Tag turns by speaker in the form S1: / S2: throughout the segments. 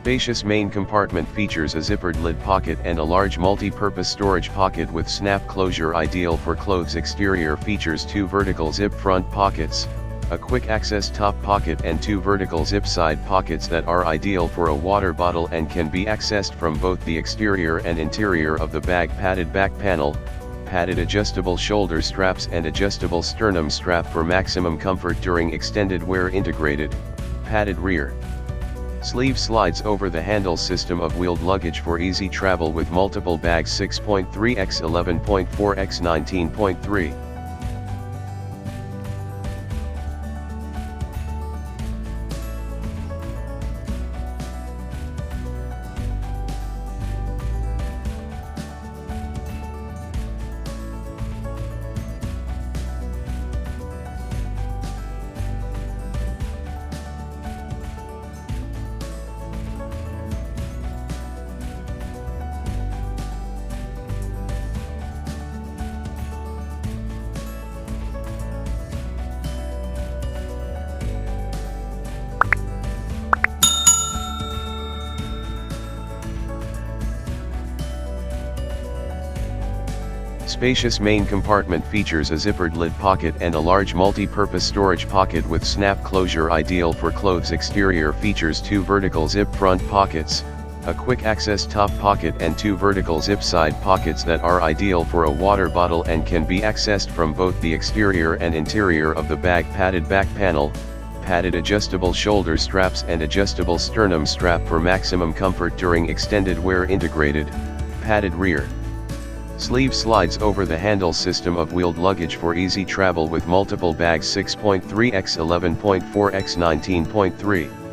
S1: Spacious main compartment features a zippered lid pocket and a large multi-purpose storage pocket with snap closure, ideal for clothes. Exterior features 2 vertical zip front pockets, a quick access top pocket and 2 vertical zip side pockets that are ideal for a water bottle and can be accessed from both the exterior and interior of the bag. Padded back panel, padded adjustable shoulder straps and adjustable sternum strap for maximum comfort during extended wear. Integrated, padded rear. Sleeve slides over the handle. System of wheeled luggage for easy travel with multiple bags. 6.3 x 11.4 x 19.3. Spacious main compartment features a zippered lid pocket and a large multi-purpose storage pocket with snap closure, ideal for clothes. Exterior features 2 vertical zip front pockets, a quick access top pocket and 2 vertical zip side pockets that are ideal for a water bottle and can be accessed from both the exterior and interior of the bag. Padded back panel, padded adjustable shoulder straps and adjustable sternum strap for maximum comfort during extended wear. Integrated, padded rear. Sleeve slides over the handle. System of wheeled luggage for easy travel with multiple bags. 6.3 x 11.4 x 19.3.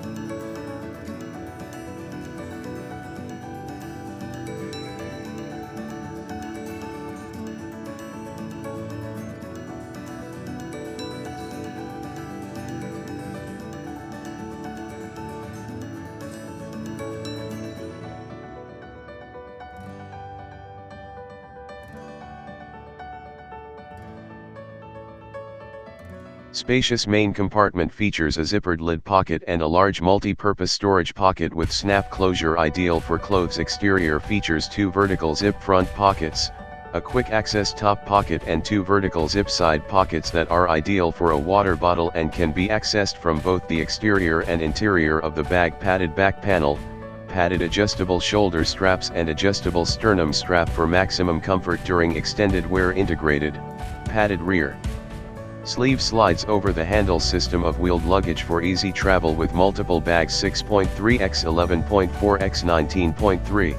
S1: Spacious main compartment features a zippered lid pocket and a large multi-purpose storage pocket with snap closure, ideal for clothes. Exterior features 2 vertical zip front pockets, a quick access top pocket and 2 vertical zip side pockets that are ideal for a water bottle and can be accessed from both the exterior and interior of the bag. Padded back panel, padded adjustable shoulder straps and adjustable sternum strap for maximum comfort during extended wear. Integrated, padded rear. Sleeve slides over the handle. System of wheeled luggage for easy travel with multiple bags. 6.3 x 11.4 x 19.3.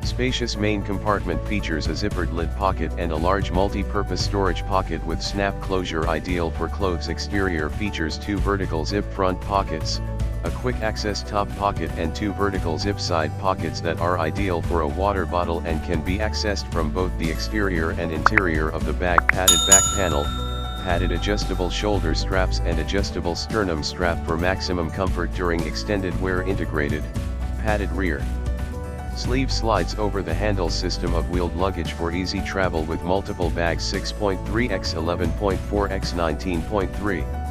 S1: Spacious main compartment features a zippered lid pocket and a large multi-purpose storage pocket with snap closure, ideal for clothes. Exterior features 2 vertical zip front pockets, a quick access top pocket and 2 vertical zip side pockets that are ideal for a water bottle and can be accessed from both the exterior and interior of the bag. Padded back panel, padded adjustable shoulder straps and adjustable sternum strap for maximum comfort during extended wear. Integrated, padded rear. Sleeve slides over the handle. System of wheeled luggage for easy travel with multiple bags. 6.3 x 11.4 x 19.3.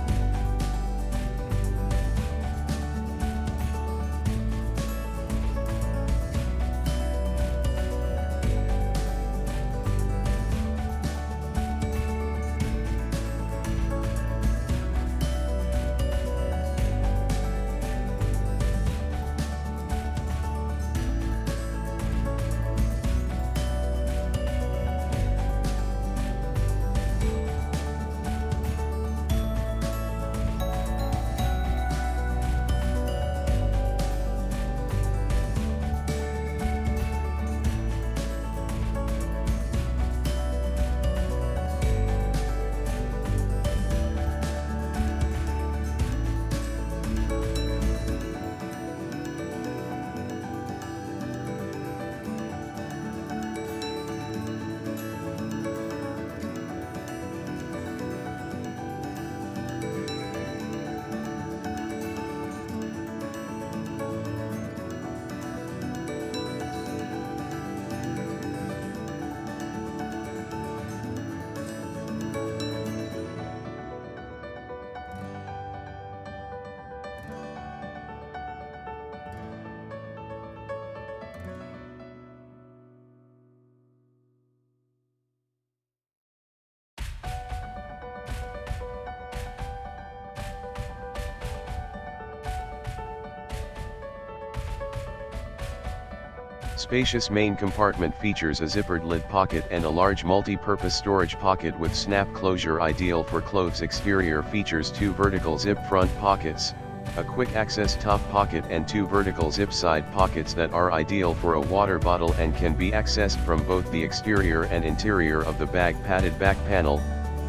S1: Spacious main compartment features a zippered lid pocket and a large multi-purpose storage pocket with snap closure, ideal for clothes. Exterior features 2 vertical zip front pockets, a quick access top pocket and 2 vertical zip side pockets that are ideal for a water bottle and can be accessed from both the exterior and interior of the bag. Padded back panel,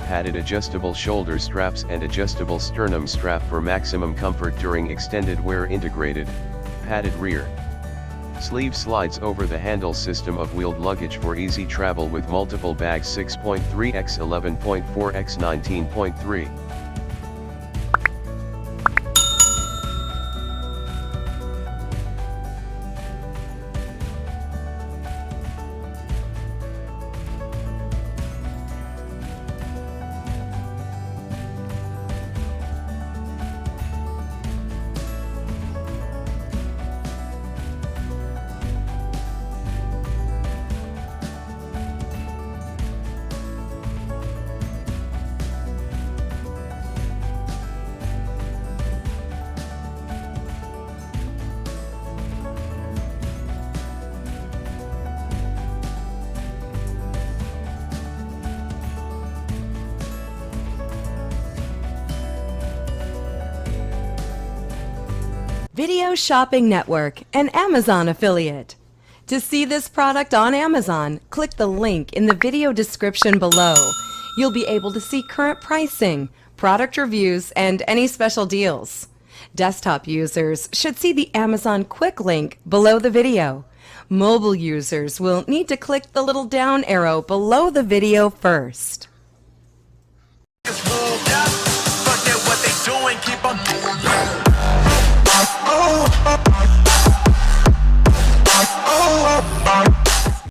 S1: padded adjustable shoulder straps and adjustable sternum strap for maximum comfort during extended wear. Integrated, padded rear sleeve slides over the handle. System of wheeled luggage for easy travel with multiple bags. 6.3 x 11.4 x 19.3.
S2: Video Shopping Network, an Amazon affiliate. To see this product on Amazon, click the link in the video description below. You'll be able to see current pricing, product reviews, and any special deals. Desktop users should see the Amazon quick link below the video. Mobile users will need to click the little down arrow below the video first.
S3: Oh,